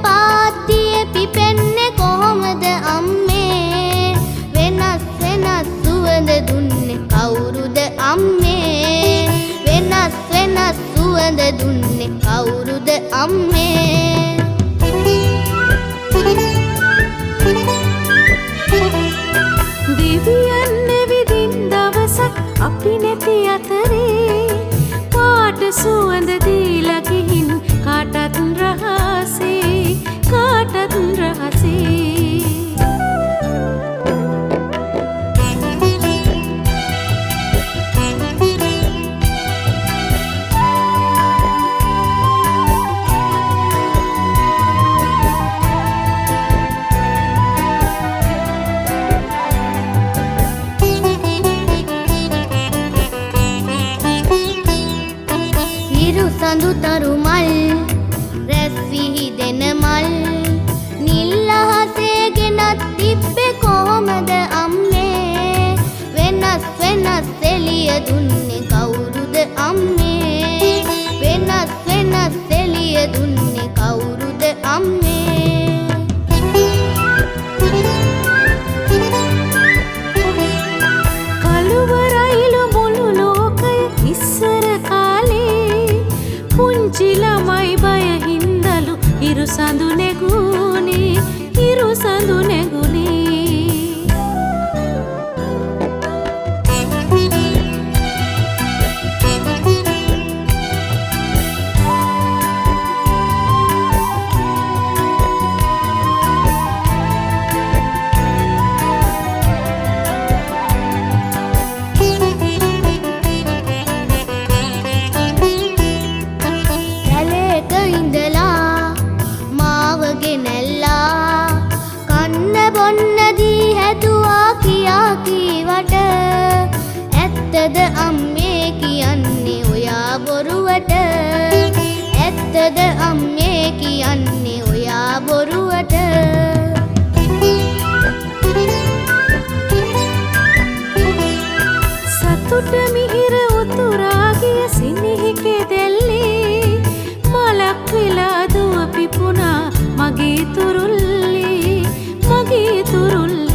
පාත්තියේ පිපෙන්නේ කොහොමද අම්මේ වෙනස් වෙනස් සුවඳ දුන්නේ කවුරුද අම්මේ වෙනස් වෙනස් සුවඳ දුන්නේ කවුරුද අම්මේ දිවියන් විදින් දවසක් අපි නැති අතරේ පාට සුවඳ දීලා ගිහින් කාටත් රහසේ කාටත් රහසේ සඳු තරු මල් රැස් විහිදෙන මල් නිල් අහසේ ගෙනත් තිබ්බේ කොහොමද අම්මේ වෙනස් වෙනස් එළිය දුන්නේ කවුරුද අම්මේ වෙනස් වෙනස් එළිය දුන්නේ කවුරුද අම්මේ කළුවරයිලු මුළු ලෝකය ඉස්සර පුංචි ළමයි බය හින්දලු හිරු සඳු නැගුණේ හිරු සඳු නැගුණේ ඇත්තද අම්මේ කියන්නේ ඔයා බොරුවට ඇත්තද අම්මේ කියන්නේ ඔයා බොරුවට සතුට මිහිර උතුරා ගිය සිනිහිකේ දැල්ලේ මලක් වෙලා දුව පිපුණා මගේ තුරුල්ලේ මගේ තුරුල්ලේ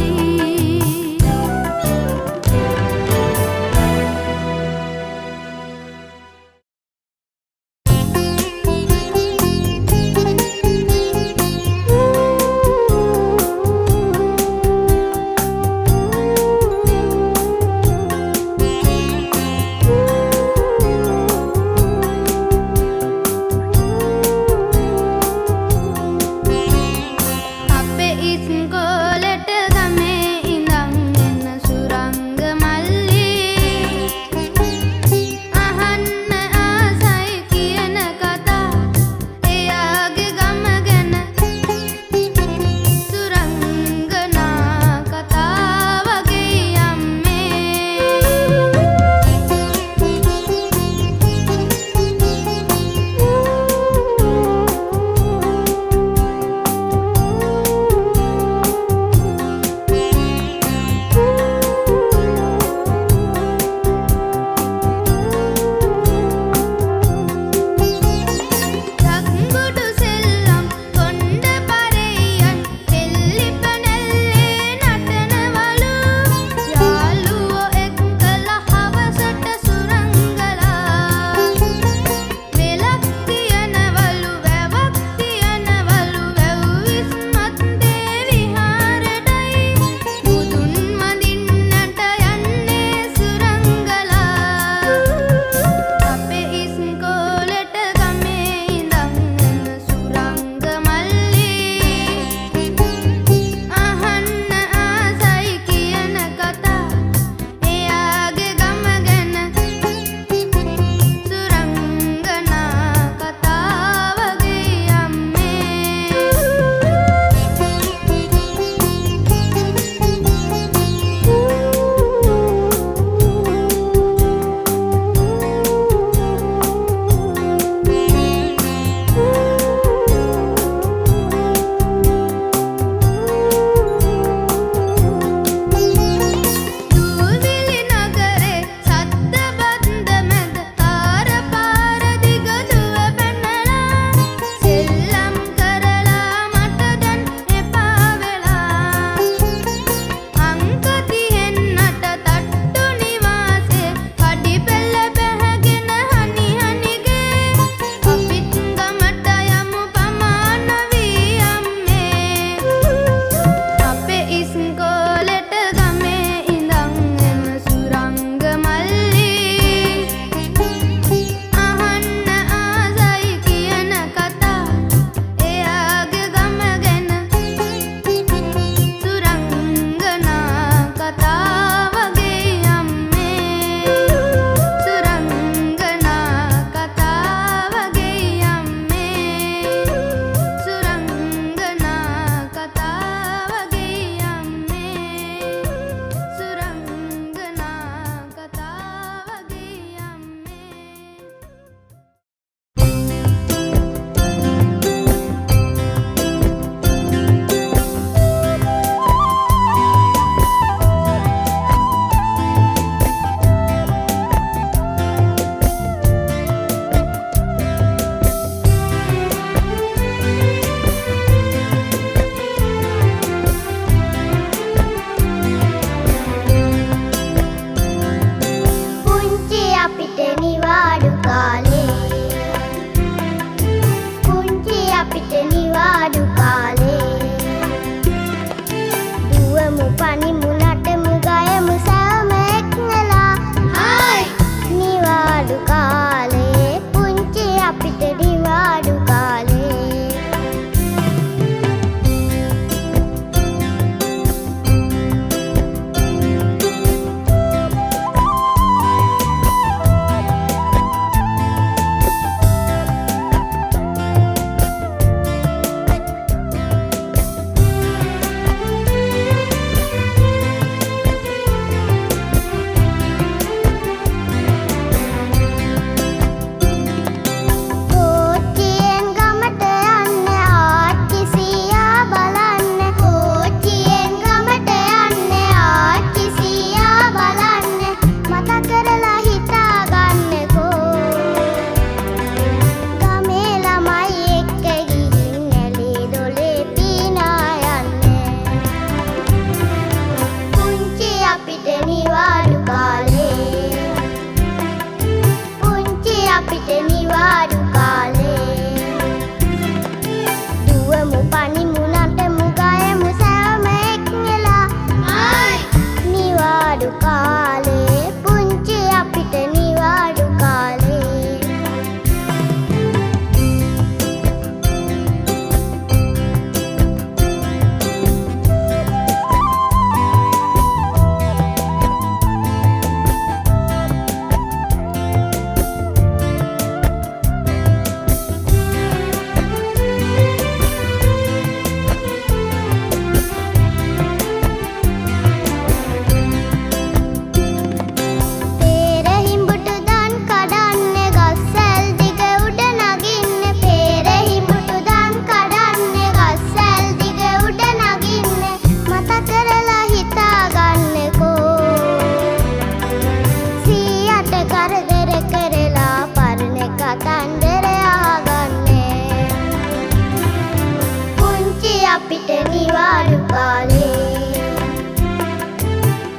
නිවාඩු කාලේ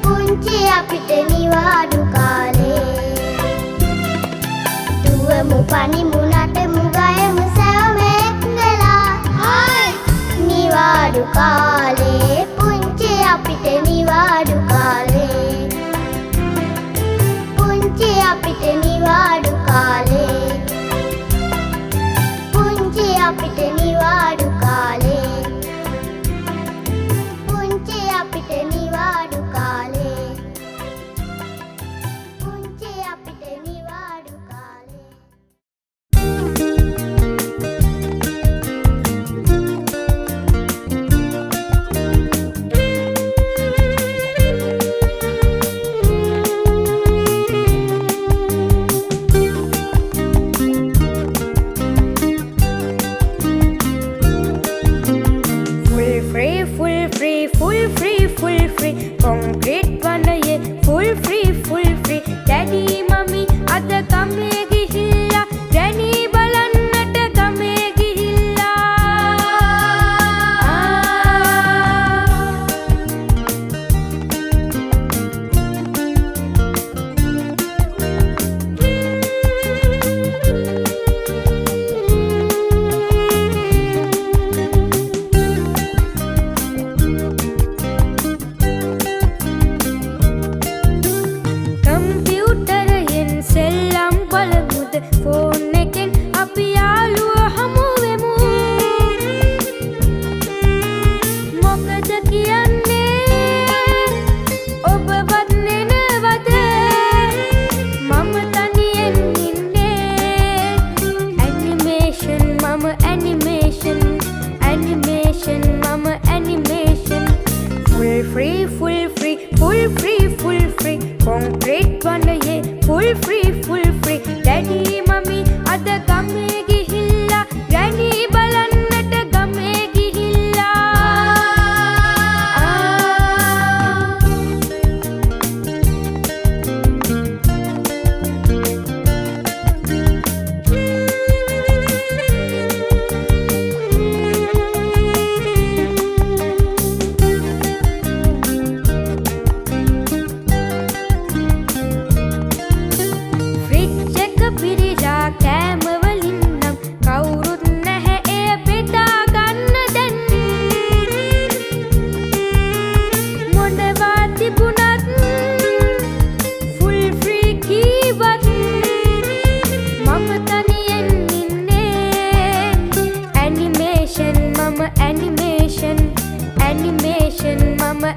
පුංචි අපිට නිවාඩු කාලේ දුවමු පනිමු නටමු ගයමු සැවමෙක්ගලා හයි නිවාඩු කාලේ පුංචි අපිට නිවාඩු කාලේ පුංචි අපිට නිවාඩු කාලේ පුංචි අපිට නිවාඩු කාලේ පුංචි අපිට නිවාඩු කාලේ පුංචි අපිට නිවාඩු කාලේ Concrete වනයේ full free daddy mummy අද ගමේ ගිහිල්ලා Granny බලන්නට ගමේ ෆෝන් එකෙන් අපි යාළුව හමු වෙමු මොකද කියන්නේ ඔබවත් නෙනවද මම තනියෙන් ඉන්නේ ඇනිමේෂන් මම ඇනිමේෂන් මම ඇනිමේෂන් full free concrete වනයේ full free daddy mummy අද ගමේ ගිහිල්ලා Granny බලන්නට ගමේ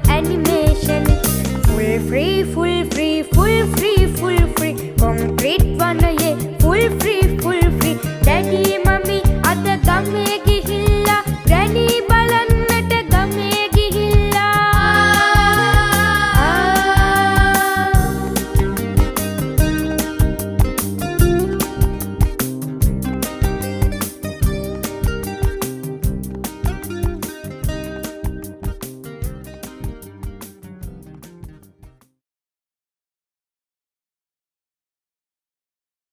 animation full free